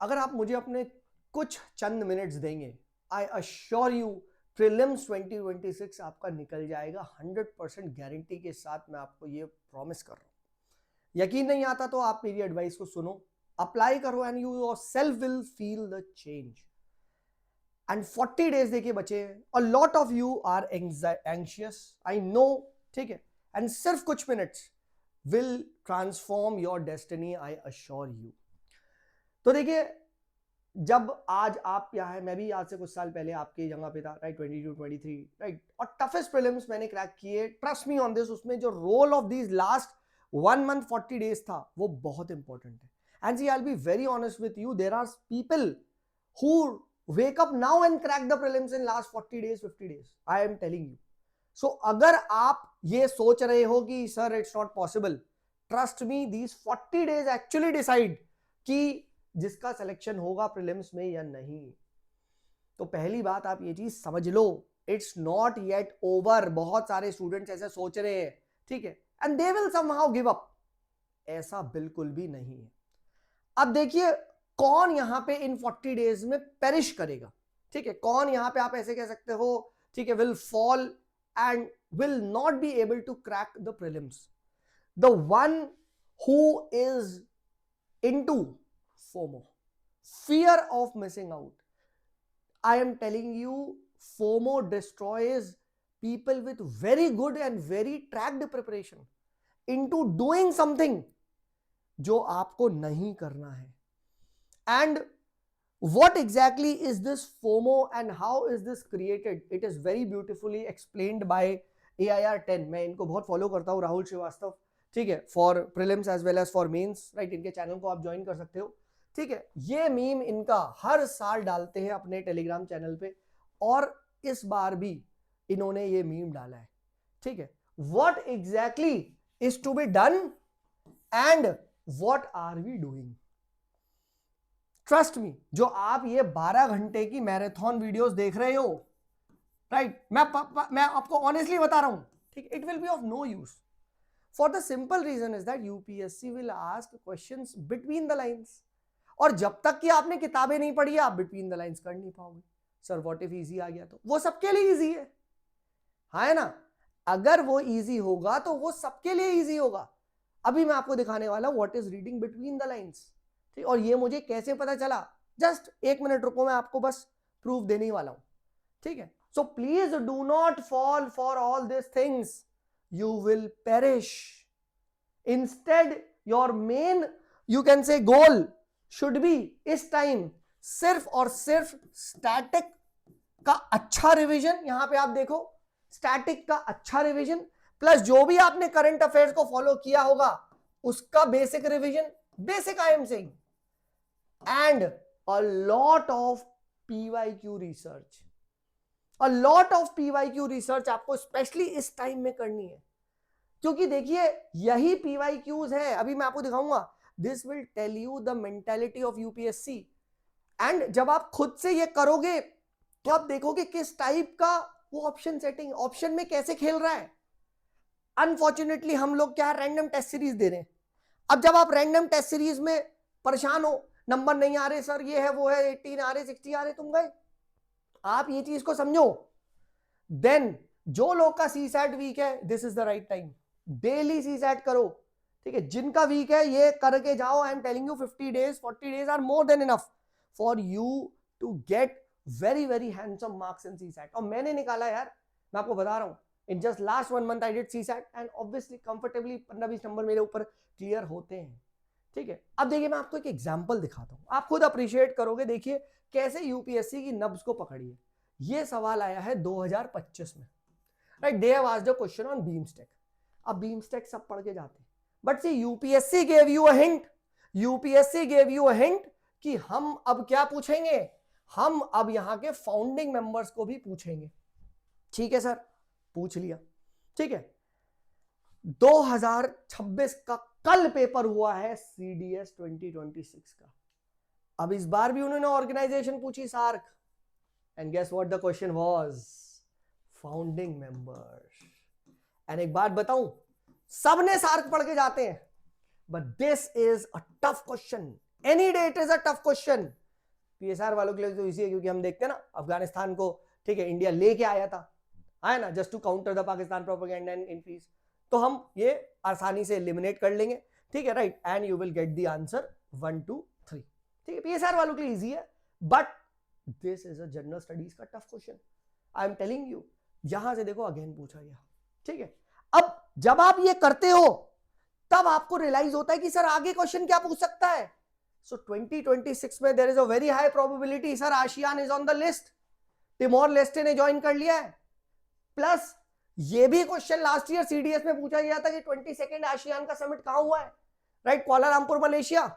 अगर आप मुझे अपने कुछ चंद मिनट्स देंगे, आई अश्योर यू प्रीलिम्स 2026 आपका निकल जाएगा 100% गारंटी के साथ। मैं आपको ये प्रॉमिस कर रहा हूं। यकीन नहीं आता तो आप मेरी एडवाइस को सुनो, अप्लाई करो and you yourself will feel the change. And 40 days देखिए बचे, a lot of you are anxious, I know, ठीक है, एंड सिर्फ कुछ minutes will transform your destiny, I assure you. तो देखिए, जब आज आप यहाँ है, मैं भी आज से कुछ साल पहले आपकी जगह पे था, राइट, 22 23, राइट, और टफेस्ट प्रीलिम्स मैंने क्रैक किए, ट्रस्ट मी ऑन दिस। उसमें जो role of these last 1 month 40 days था वो बहुत इंपॉर्टेंट है। And see I will be very honest with you, there are people who wake up now and crack the prelims in last 40 days 50 days, I am telling you. So अगर आप ये सोच रहे हो कि sir it's not possible, trust me, these 40 days actually decide कि जिसका selection होगा प्रीलिम्स में या नहीं। तो पहली बात आप ये चीज समझ लो, इट्स नॉट येट ओवर। बहुत सारे स्टूडेंट्स ऐसे सोच रहे हैं, ठीक है, and they will somehow give up. ऐसा बिल्कुल भी नहीं है। अब देखिए, कौन यहां पे इन 40 डेज में पेरिश करेगा, ठीक है, कौन यहां पे आप ऐसे कह सकते हो, ठीक है, will fall and will not be able to crack the prelims. The one who is into FOMO, fear of missing out. I am telling you, FOMO destroys people with very good and very tracked preparation into doing something जो आपको नहीं करना है। And what exactly is this FOMO and how is this created? It is very beautifully explained by AIR10. मैं इनको बहुत follow करता हूँ, राहुल श्रीवास्तव, ठीक है, for prelims as well as for mains, right. इनके चैनल को आप ज्वाइन कर सकते हो, ठीक है। ये मीम इनका हर साल डालते हैं अपने टेलीग्राम चैनल पे, और इस बार भी इन्होंने ये मीम डाला है, ठीक है। What exactly is to be done and what are we doing? Trust me, जो आप ये 12 घंटे की मैराथन वीडियोस देख रहे हो, राइट, मैं आपको ऑनेस्टली बता रहा हूं, ठीक, it will be of no use, for the simple reason is that UPSC will ask questions between the lines, और जब तक कि आपने किताबें नहीं पढ़ी आप बिटवीन द लाइंस कर नहीं पाओगे। सर व्हाट इफ इजी आ गया? तो वो सबके लिए इजी है, हाँ है ना। अगर वो इजी होगा तो वो सबके लिए इजी होगा। अभी मैं आपको दिखाने वाला हूं what is reading between the lines, ठीक, और ये मुझे कैसे पता चला, जस्ट 1 मिनट रुको, मैं आपको बस प्रूफ देने वाला हूं, ठीक है। So please do not fall for all this things, you will perish. Instead your main, you can say, goal should be इस टाइम सिर्फ और सिर्फ स्टैटिक का अच्छा रिवीजन। यहां पे आप देखो, स्टैटिक का अच्छा रिवीजन प्लस जो भी आपने करंट अफेयर्स को फॉलो किया होगा उसका basic revision, basic I am saying, and a lot of PYQ research. A lot of PYQ research आपको स्पेशली इस टाइम में करनी है, क्योंकि देखिए यही पीवाईक्यूज है, अभी मैं आपको दिखाऊंगा। This will tell you the mentality of UPSC, and जब आप खुद से ये करोगे तो आप देखोगे किस टाइप का वो ऑप्शन सेटिंग, ऑप्शन में कैसे खेल रहा है। अनफॉर्चुनेटली हम लोग क्या रैंडम टेस्ट सीरीज दे रहे हैं। अब जब आप रैंडम टेस्ट सीरीज में परेशान हो, नंबर नहीं आ रहे सर, ये है वो है, 18 आ रहे 60 आ रहे, तुम गए। आप ये चीज को समझो, देन जो लोग का सी सैट वीक है, this is the right time, daily CSAT करो, ठीक है। जिनका वीक है ये करके जाओ, I am telling you 50 days 40 days are more than enough for you to get very very handsome marks in CSAT. और मैंने निकाला यार, मैं आपको बता रहा हूं, in just last 1 month I did CSAT and obviously comfortably 15-20 number मेरे ऊपर क्लियर होते हैं, ठीक है। अब देखिए मैं आपको एक एग्जांपल दिखाता हूं, आप खुद अप्रिशिएट करोगे। देखिए कैसे यूपीएससी की नब्ज को पकड़ी है। ये सवाल आया है 2025 में, right. They have asked a question on BIMSTEC. अब बीम स्टैक सब पढ़ के जाते हैं, but see UPSC gave you a hint, UPSC gave you a hint कि हम अब क्या पूछेंगे, हम अब यहां के फाउंडिंग मेंबर्स को भी पूछेंगे। ठीक है सर, पूछ लिया, ठीक है। 2026 का कल पेपर हुआ है सीडीएस 2026 का। अब इस बार भी उन्होंने ऑर्गेनाइजेशन पूछी, SAARC, and guess what the question was, founding members. And एक बात बताऊं, सबने सार्क पढ़ के जाते हैं, but this is a tough question. Any day it is a tough question. PSR वालों के लिए तो इजी है क्योंकि हम देखते हैं ना अफगानिस्तान को, ठीक है, इंडिया लेके आया था, है ना, just to counter the Pakistan propaganda and increase. तो हम ये आसानी से एलिमिनेट कर लेंगे, ठीक है, right, and you will get the answer 1 2 3। ठीक है, पीएसआर वालों के लिए इजी है, but this is a general studies का tough question. I am telling you, यहां से देखो अगेन पूछा गया, ठीक है। अब जब आप ये करते हो तब आपको रियलाइज होता है कि सर आगे क्वेश्चन क्या पूछ सकता है। सो 2026 में there is a very high probability sir ASEAN is on the list, Timor Leste ने ज्वाइन कर लिया है। प्लस ये भी क्वेश्चन लास्ट ईयर सीडीएस में पूछा गया था कि 22nd आशियान का समिट कहां हुआ है, राइट, कुआलालंपुर मलेशिया।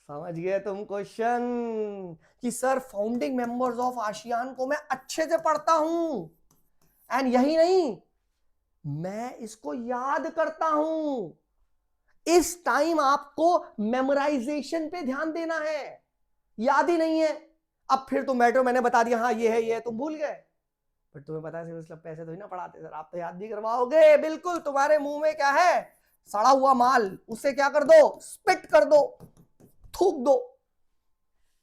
समझ गए तुम क्वेश्चन कि sir founding members of ASEAN को मैं अच्छे से पढ़ता हूं, एंड यही नहीं, मैं इसको याद करता हूं। इस टाइम आपको मेमोराइजेशन पे ध्यान देना है, याद ही नहीं है। अब फिर तुम बैठो, मैंने बता दिया हाँ ये है, तुम भूल गए, पर तुम्हें पता है सिर्फ पैसे तो ही ना पढ़ाते सर, आप तो याद भी करवाओगे। बिल्कुल, तुम्हारे मुंह में क्या है, सड़ा हुआ माल, उसे क्या कर दो, स्पिट कर दो, थूक दो।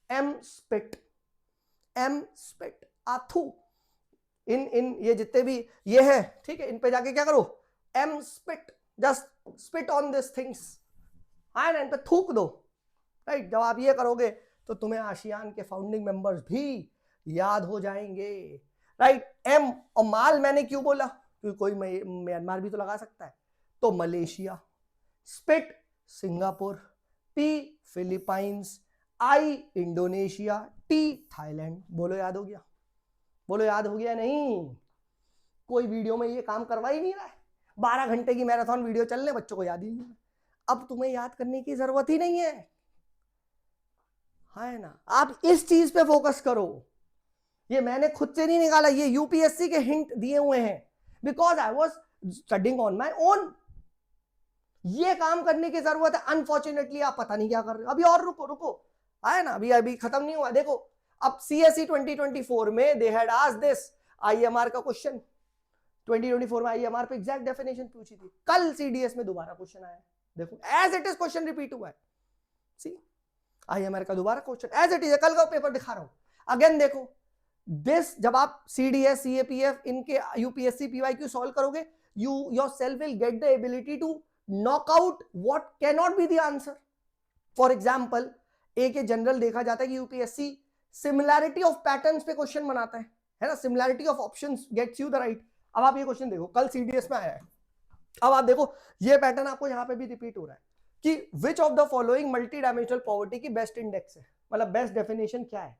एम स्पिट, एम स्पिट, आथू, इन ये जितने भी ये है, ठीक है, इन पे जाके क्या करो, am spit, just spit on this things, हाँ ना, इन पे थूक दो, राइट। जब आप ये करोगे तो तुम्हें आशियान के फाउंडिंग मेंबर्स भी याद हो जाएंगे, राइट। एम और माल मैंने क्यों बोला, क्योंकि कोई म्यांमार भी तो लगा सकता है, तो मलेशिया, स्पिट Singapore, P Philippines, I Indonesia, T Thailand. बोलो याद हो गया, बोलो याद हो गया नहीं। कोई वीडियो में ये काम करवा ही नहीं रहा है, 12 घंटे की मैराथन वीडियो चलने, बच्चों को याद ही नहीं। अब तुम्हें याद करने की जरूरत ही नहीं है ना, आप इस चीज पे फोकस करो। ये मैंने खुद से नहीं निकाला, ये यूपीएससी के हिंट दिए हुए हैं, because I was studying on my own. ये काम करने की जरूरत है, अनफॉर्चुनेटली आप पता नहीं क्या कर रहे हो। अभी और रुको रुको, आए ना, अभी खत्म नहीं हुआ। देखो अब सीएसई 2024 में they had asked this IMR का क्वेश्चन, 2024 में आईएमआर पे एग्जैक्ट डेफिनेशन पूछी थी। कल सीडीएस में दोबारा क्वेश्चन आया, देखो as it is question repeat हुआ है। सी आईएमआर का दोबारा क्वेश्चन एज इट इज, कल का पेपर दिखा रहा हूं अगेन। देखो दिस, जब आप सीडीएस सीएपीएफ इनके यूपीएससी पीवाईक्यू सॉल्व करोगे, you yourself will get the ability to knock out what cannot be the answer. For example, एक जनरल देखा जाता है कि यूपीएससी सिमिलैरिटी ऑफ पैटर्न्स पे क्वेश्चन बनाता है ना, similarity of options gets you the right. अब आप ये क्वेश्चन देखो, कल सीडीएस में आया है। अब आप देखो ये पैटर्न आपको यहां पे भी रिपीट हो रहा है कि which of the following multi dimensional poverty की बेस्ट इंडेक्स है, बेस्ट डेफिनेशन क्या है।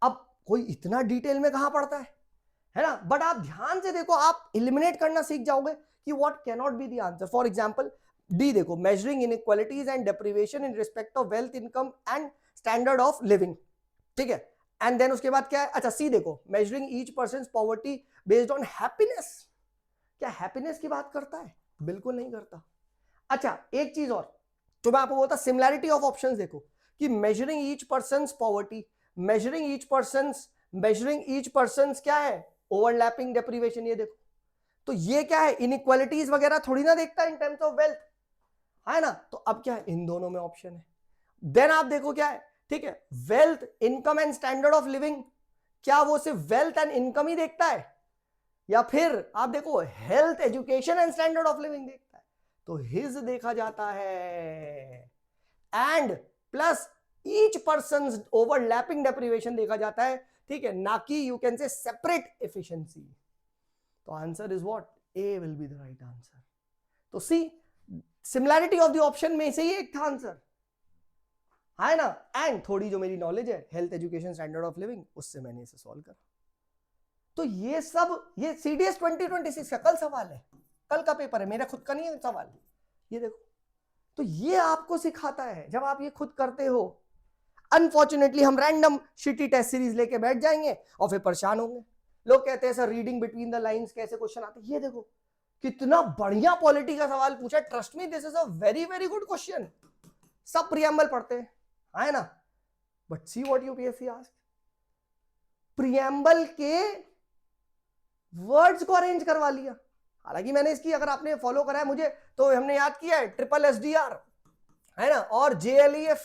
अब कोई इतना डिटेल में कहां पढ़ता है ना, बट आप ध्यान से देखो, आप एलिमिनेट करना सीख जाओगे कि what can not be the answer. For example D देखो, measuring inequalities and deprivation in respect of wealth, income and standard of living, ठीक है। एंड देन उसके बाद क्या है, अच्छा सी देखो, measuring each person poverty based on happiness. क्या हैप्पीनेस की बात करता है, बिल्कुल नहीं करता। अच्छा एक चीज और, तो मैं आपको बोलता, सिमिलैरिटी ऑफ ऑप्शंस देखो कि measuring each person poverty, measuring each person क्या है, ओवरलैपिंग डेप्रिवेशन। ये देखो, तो ये क्या है, इनइक्वालिटीज वगैरह थोड़ी ना देखता है इन टर्म्स ऑफ वेल्थ, है ना। तो अब क्या है, इन दोनों में ऑप्शन है। देन आप देखो क्या है, ठीक है, wealth, income and standard of living, क्या वो सिर्फ वेल्थ एंड इनकम ही देखता है, या फिर आप देखो health, education and standard of living देखता है। तो हिज देखा जाता है, and plus each person overlapping deprivation देखा जाता है, ठीक है, ना कि you can say separate efficiency. तो answer is what, A will be the right answer. तो see similarity of the option में से ही एक था आंसर, है ना। एंड थोड़ी जो मेरी नॉलेज है health, education, standard of living, उससे मैंने इसे सॉल्व करा। तो ये सब, ये सीडीएस 2026 का कल सवाल है, कल का पेपर है, मेरा खुद का नहीं है सवाल। ये देखो, तो ये आपको सिखाता है जब आप ये खुद करते हो। अनफॉर्चुनेटली हम रैंडम शिटी टेस्ट सीरीज लेके बैठ जाएंगे और फिर परेशान होंगे। लोग कहते हैं sir reading between the lines कैसे क्वेश्चन आते हैं। ये देखो कितना बढ़िया पॉलिटी का सवाल पूछा, trust me this is a very very good question. सब प्रियम्बल पढ़ते हैं, है ना, but see what UPSC asked, preamble के वर्ड्स को अरेंज करवा लिया। हालांकि मैंने इसकी, अगर आपने फॉलो करा है मुझे, तो हमने याद किया है SSSDR, है ना, और JLEF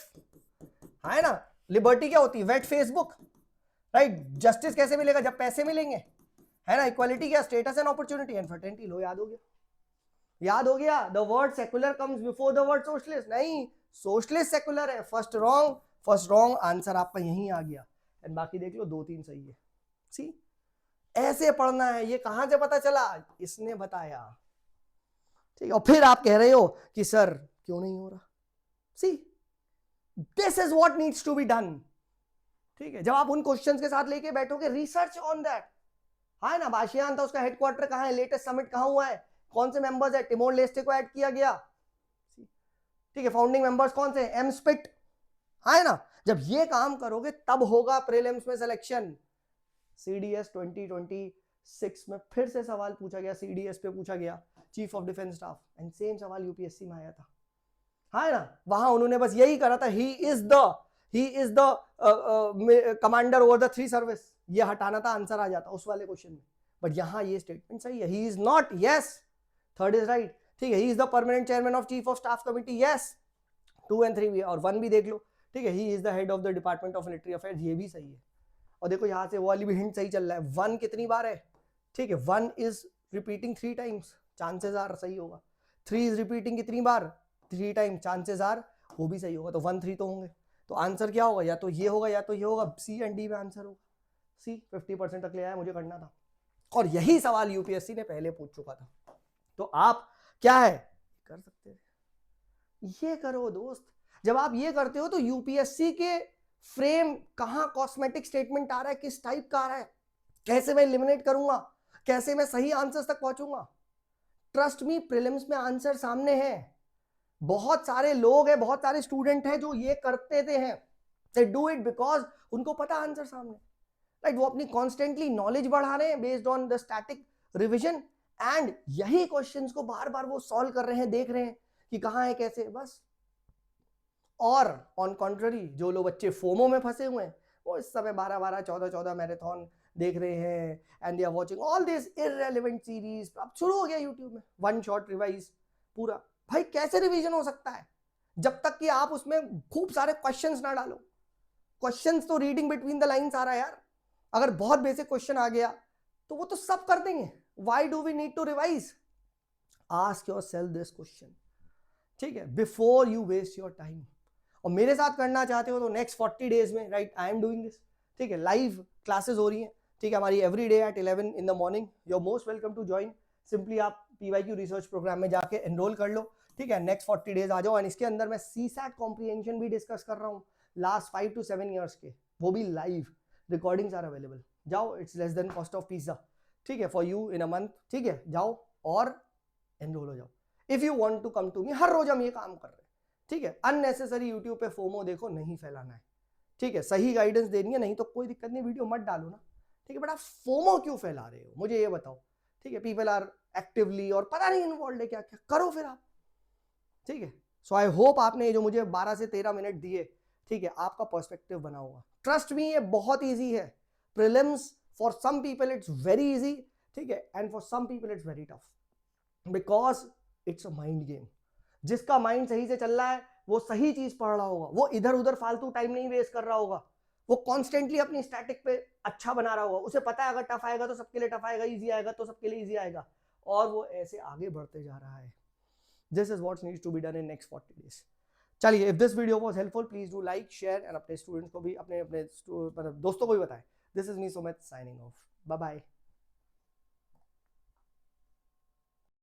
है ना, लिबर्टी क्या होती है, वेट फेसबुक, राइट, जस्टिस कैसे मिलेगा, जब पैसे मिलेंगे, है ना, इक्वालिटी क्या, status and opportunity and fraternity, लो याद हो गया, याद हो गया, the word secular comes before the word socialist, नहीं, सोशलिस्ट सेकुलर है, फर्स्ट रॉन्ग आंसर आपका यहीं आ गया, एंड बाकी देख लो 2-3 सही है, सी ऐसे पढ़ना है, ये कहां से पता चला, इसने बताया, ठीक है, और फिर आप कह रहे हो कि सर क्यों नहीं हो रहा, see this is what needs to be done, ठीक है, जब आप उन क्वेश्चंस के साथ लेके बैठोगे, रिसर्च ऑन दैट, हाँ ना, बाशियान था, उसका हेडक्वार्टर कहां है, लेटेस्ट समिट कहां हुआ है, कौन से मेंबर्स है, टिमोर लेस्टे को ऐड किया गया, ठीक है, फाउंडिंग मेंबर्स कौन से, एम स्पिट, है ना, जब ये काम करोगे तब होगा प्रीलिम्स में सिलेक्शन। CDS 2026 में फिर से सवाल पूछा गया, CDS पे पूछा गया, chief of defence staff, and same सवाल UPSC में आया था, है ना, वहां उन्होंने बस यही करा था, he is the commander over the 3 service, ये हटाना था, आंसर आ जाता उस वाले क्वेश्चन में, बट यहां ये स्टेटमेंट सही है, he is not, yes, third is right, ठीक है, he is the permanent chairman of chief of staff committee, yes, 2 and 3 भी, और 1 भी देख लो, ठीक है, he is the head of the department of military affairs, ये भी सही है, और देखो यहां से वो वाली भी हिंट सही चल रहा है, 1 कितनी बार है, ठीक है, 1 is repeating 3 times, chances are सही होगा, 3 इज रिपीटिंग कितनी बार, 3 टाइम, चांसेस आर वो भी सही होगा, तो 1, 3 तो होंगे, तो आंसर क्या होगा, या तो ये होगा या तो ये होगा, C एंड D में आंसर होगा, C 50% तक ले आया, मुझे करना था, और यही सवाल UPSC ने पहले पूछ चुका था, तो आप क्या है कर सकते हैं, ये करो दोस्त, जब आप ये करते हो तो UPSC के फ्रेम कहां कॉस्मेटिक स्टेटमेंट आ रहा है, किस टाइप का आ रहा है, कैसे मैं एलिमिनेट करूंगा, कैसे मैं सही आंसर्स तक पहुंचूंगा, ट्रस्ट मी प्रीलिम्स में आंसर सामने है, बहुत सारे लोग हैं, बहुत सारे स्टूडेंट हैं जो ये करते थे हैं, दे डू इट बिकॉज उनको पता आंसर सामने, राइट, वो अपनी कॉन्स्टेंटली नॉलेज बढ़ा रहे हैं based on the static revision, and यही क्वेश्चंस को बार बार वो सॉल्व कर रहे हैं, देख रहे हैं कि कहां है कैसे, बस। और ऑन कॉन्ट्ररी जो लोग बच्चे फोमो में फंसे हुए हैं, वो इस समय 12-12, 14-14 मैराथन देख रहे हैं, and they are watching all this irrelevant series, अब शुरू हो गया यूट्यूब में 1 शॉट रिवाइज पूरा, भाई कैसे रिवीजन हो सकता है जब तक कि आप उसमें खूब सारे क्वेश्चंस ना डालो, क्वेश्चंस तो रीडिंग बिटवीन द लाइंस आ रहा है यार, अगर बहुत बेसिक क्वेश्चन आ गया तो वो तो सब कर देंगे, why do we need to revise, ask yourself this question, ठीक है, before you waste your time, और मेरे साथ करना चाहते हो तो नेक्स्ट 40 डेज में, right, I am doing this, ठीक है, लाइव क्लासेस हो रही हैं, ठीक है, हमारी every day at 11 in the morning, you are most welcome to join, simply आप PYQ रिसर्च प्रोग्राम में जाके एनरोल कर लो, ठीक है, नेक्स्ट 40 डेज आ जाओ, एंड इसके अंदर मैं CSAT कॉम्प्रिहेंशन भी डिस्कस कर रहा हूँ लास्ट 5 to 7 years के, वो भी लाइव, रिकॉर्डिंग्स आर अवेलेबल, जाओ, it's less than cost of pizza, ठीक है, for you in a month, ठीक है, जाओ और एनरोल हो जाओ, if you want to come to me, हर रोज हम ये काम कर रहे हैं, ठीक है, अननेसेसरी यूट्यूब पे फोमो देखो नहीं फैलाना है, ठीक है, सही गाइडेंस देनी है, नहीं तो कोई दिक्कत नहीं, वीडियो मत डालो ना, ठीक है, बट आप फोमो क्यों फैला रहे हो, मुझे ये बताओ, ठीक है, पीपल आर एक्टिवली और पता नहीं इन्वॉल्व है, क्या क्या करो फिर आप, ठीक है, सो आई होप आपने जो मुझे 12 से 13 मिनट दिए, ठीक है, आपका पर्सपेक्टिव बना होगा, ट्रस्ट मी ये बहुत ईजी है, prelims for some people it's very easy, ठीक है, and for some people it's very tough, because it's a mind game, जिसका माइंड सही से चल रहा है वो सही चीज पढ़ रहा होगा, वो इधर उधर फालतू टाइम नहीं वेस्ट कर रहा होगा, वो कॉन्स्टेंटली अपनी स्टैटिक पे अच्छा बना रहा होगा, उसे पता है अगर टफ आएगा तो सबके लिए टफ आएगा, इजी आएगा तो सबके लिए इजी आएगा, और वो ऐसे आगे बढ़ते जा रहा है, this is what needs to be done in next 40 days. चलिए, if this video was helpful please do like share, and अपने स्टूडेंट्स को भी, अपने दोस्तों को भी बताएं। This is me Sumit signing off, bye bye.